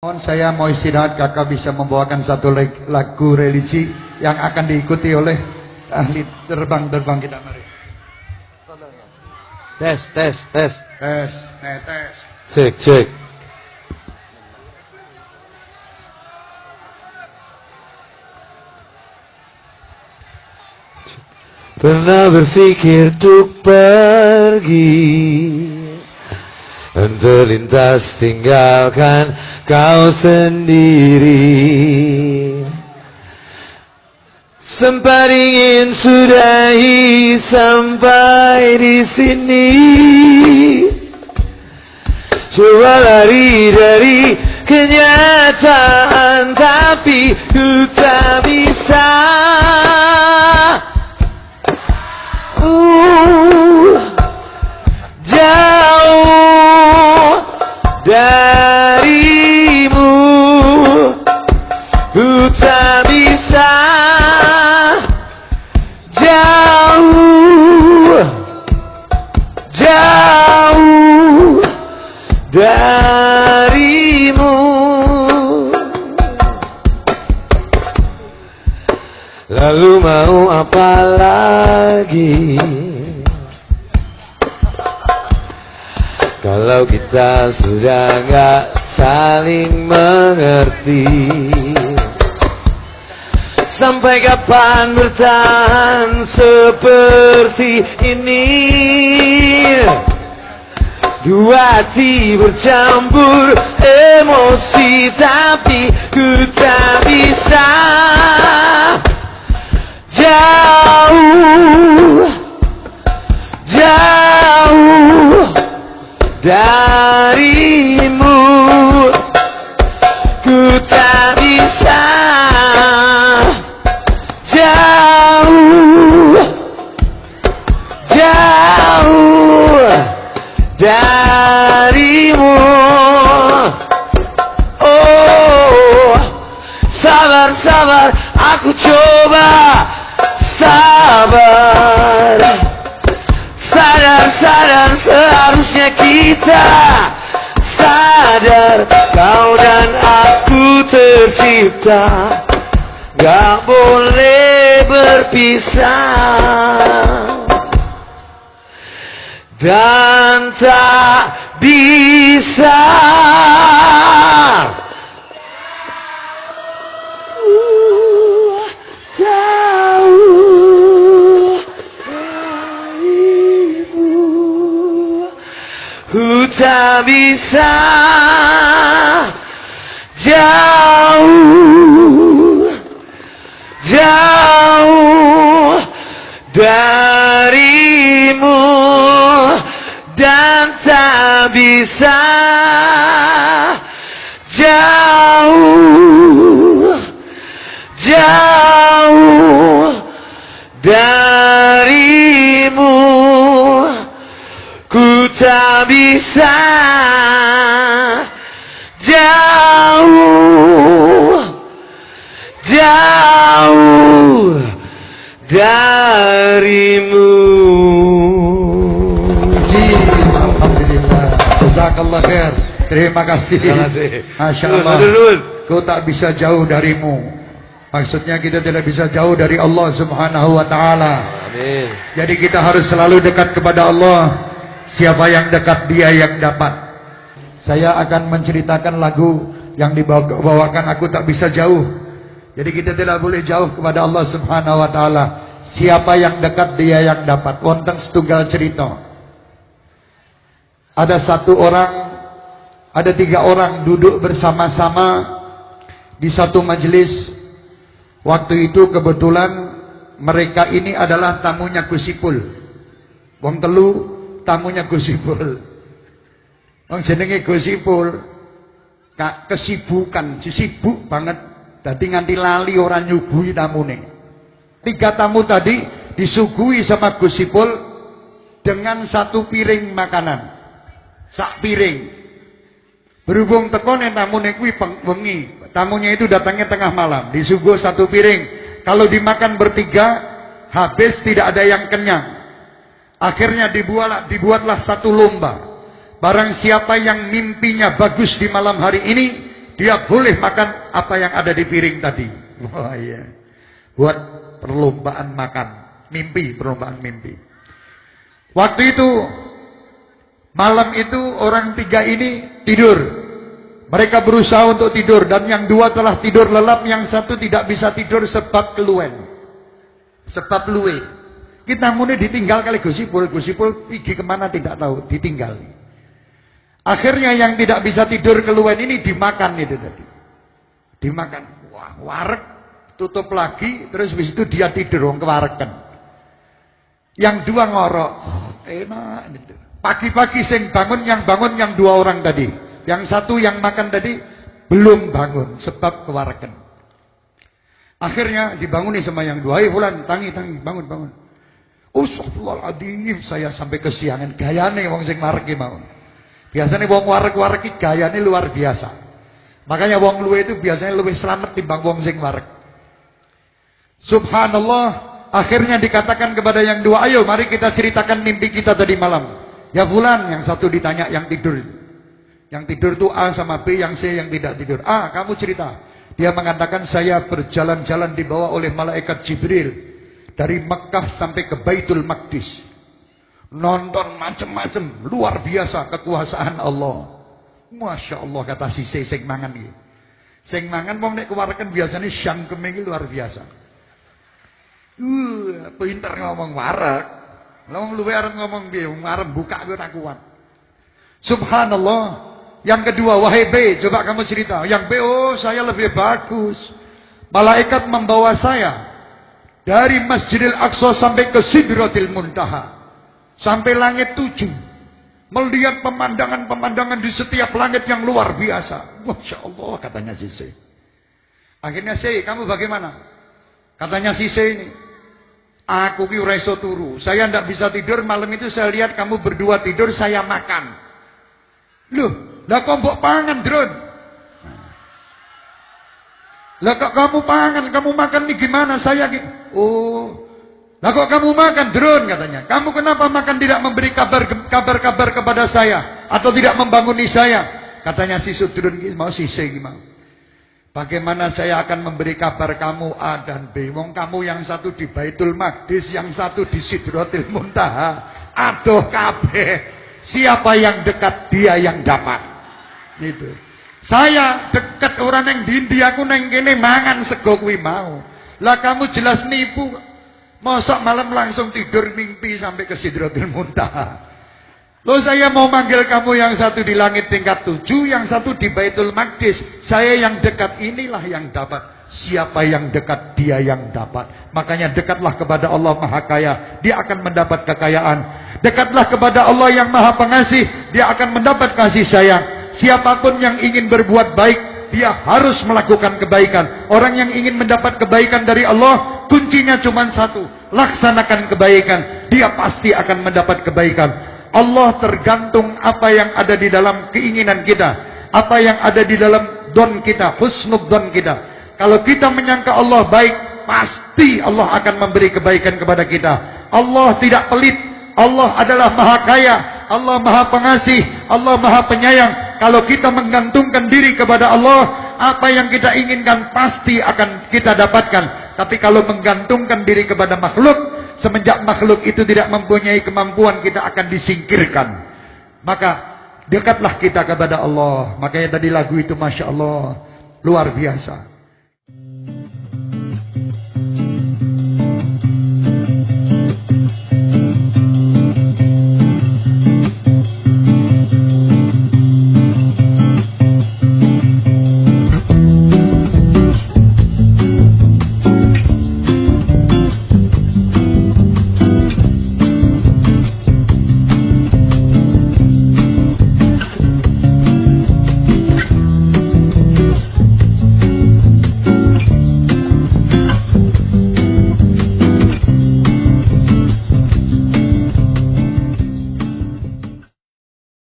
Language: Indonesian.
Saya mau istirahat, kakak bisa membawakan satu lagu religi yang akan diikuti oleh ahli terbang kita. Mari. Tes. Tes. Cek. Pernah berpikir untuk pergi dan terlintas tinggalkan kau sendiri. Sempat ingin sudahi sampai di sini, coba lari dari kenyataan, tapi ku tak bisa. Jauh darimu, ku tak bisa. Jauh darimu. Lalu mau apa lagi kalau kita sudah gak saling mengerti? Sampai kapan bertahan seperti ini? Dua hati bercampur emosi, tapi ku tak bisa. Jauh darimu, ku tak bisa. Jauh darimu. Oh, sabar, aku coba sabar. Sadar, seharusnya kita sadar, kau dan aku tercipta, gak boleh berpisah dan tak bisa. Ku tak bisa. Jauh darimu dan tak bisa. Jauh darimu, ku tak bisa. Jauh darimu. Alhamdulillah. Jazakallah khair. Terima kasih. Masya Allah. Ku tak bisa jauh darimu. Maksudnya kita tidak bisa jauh dari Allah Subhanahu wa ta'ala. Amin. Jadi kita harus selalu dekat kepada Allah. Siapa yang dekat, dia yang dapat. Saya akan menceritakan lagu yang dibawakan Aku Tak Bisa Jauh. Jadi kita tidak boleh jauh kepada Allah Subhanahu wa ta'ala. Siapa yang dekat, dia yang dapat. Wonten setunggal cerita. Ada tiga orang duduk bersama-sama di satu majelis. Waktu itu kebetulan mereka ini adalah tamunya Gusipul. Wong telu tamunya Gusipul. Wong jenenge Gusipul kesibukan, sibuk banget. Dadi nganti lali orang nyuguhi tamune. Tiga tamu tadi disuguhi sama Gusipul dengan satu piring makanan. Sak piring. Berhubung tekone tamune kuwi wengi. Tamunya itu datangnya tengah malam, disuguh satu piring. Kalau dimakan bertiga, habis tidak ada yang kenyang. Akhirnya dibuatlah satu lomba. Barang siapa yang mimpinya bagus di malam hari ini, dia boleh makan apa yang ada di piring tadi. Wah iya. Buat perlombaan makan, mimpi, perlombaan mimpi. Waktu itu, malam itu orang 3 ini tidur. Mereka berusaha untuk tidur dan yang 2 telah tidur lelap, yang 1 tidak bisa tidur sebab keluwen. Sebab luwe. Kita mulai ditinggal kali Gusipul pergi kemana tidak tahu, ditinggal. Akhirnya yang tidak bisa tidur keluwen ini dimakan itu tadi. Dimakan. Wah, wareg tutup lagi, terus habis itu dia tidur wong kewareken. Yang 2 ngorok. Enak gitu. Pagi-pagi sing bangun yang 2 orang tadi. Yang 1 yang makan tadi belum bangun sebab kewareken. Akhirnya dibanguni sama yang 2. Hei fulan, tangi, bangun. Astagfirullahaladzim, saya sampai kesiangan. Gayane wong sing mareki mau. Biasanya wong warek-warek iki gayane luar biasa. Makanya wong luwe itu biasanya lebih selamat timbang wong sing warek. Subhanallah, akhirnya dikatakan kepada yang 2, ayo mari kita ceritakan mimpi kita tadi malam. Ya fulan, yang 1 ditanya yang tidur. Yang tidur itu A sama B, yang C yang tidak tidur. A, kamu cerita. Dia mengatakan saya berjalan-jalan dibawa oleh malaikat Jibril dari Mekah sampai ke Baitul Maqdis. Nonton macam-macam, luar biasa kekuasaan Allah. Masya Allah, kata si C sing mangan iki. Sing mangan wong nek kewareken biasanya syangkeme iki luar biasa. Pinter ngomong warek. Lah wong luwe arep ngomong piye? Wong arep buka kuwi ora kuat. Subhanallah. Yang kedua, wahai B, coba kamu cerita. Yang B, oh saya lebih bagus. Malaikat membawa saya dari Masjidil Aqsa sampai ke Sidratil Muntaha, sampai langit 7, melihat pemandangan-pemandangan di setiap langit yang luar biasa. Masya Allah, katanya si C. Akhirnya C, kamu bagaimana? Katanya si C ini, aku ki ora iso turu, saya ndak bisa tidur. Malam itu saya lihat kamu berdua tidur, saya makan. Loh, lah kok mbok pangan, Drun? Lah kok kamu pangan, kamu makan nih gimana? Saya oh, lah kok kamu makan, Drun, katanya. Kamu kenapa makan tidak memberi kabar kepada saya atau tidak membanguni saya? Katanya si Sudrun mau si C mau. Bagaimana saya akan memberi kabar kamu A dan B? Wong kamu yang 1 di Baitul Maqdis, yang 1 di Sidratil Muntaha. Aduh kabeh. Siapa yang dekat dia yang dapat. Gitu. Saya dekat orang yang di India, aku neng kene mangan sego kuwi mau. Lah kamu jelas nipu. Mosok malam langsung tidur mimpi sampai ke Sidratil Muntaha. Loh, saya mau manggil kamu yang 1 di langit tingkat 7, yang 1 di Baitul Maqdis. Saya yang dekat, inilah yang dapat. Siapa yang dekat dia yang dapat. Makanya dekatlah kepada Allah Maha Kaya, dia akan mendapat kekayaan. Dekatlah kepada Allah yang Maha Pengasih, dia akan mendapat kasih sayang. Siapapun yang ingin berbuat baik, dia harus melakukan kebaikan. Orang yang ingin mendapat kebaikan dari Allah, kuncinya cuma 1, laksanakan kebaikan. Dia pasti akan mendapat kebaikan. Allah tergantung apa yang ada di dalam keinginan kita, apa yang ada di dalam don kita, husnudzon kita. Kalau kita menyangka Allah baik, pasti Allah akan memberi kebaikan kepada kita. Allah tidak pelit, Allah adalah Maha Kaya, Allah Maha Pengasih, Allah Maha Penyayang. Kalau kita menggantungkan diri kepada Allah, apa yang kita inginkan pasti akan kita dapatkan. Tapi kalau menggantungkan diri kepada makhluk, semenjak makhluk itu tidak mempunyai kemampuan, kita akan disingkirkan. Maka dekatlah kita kepada Allah. Makanya tadi lagu itu Masya Allah luar biasa.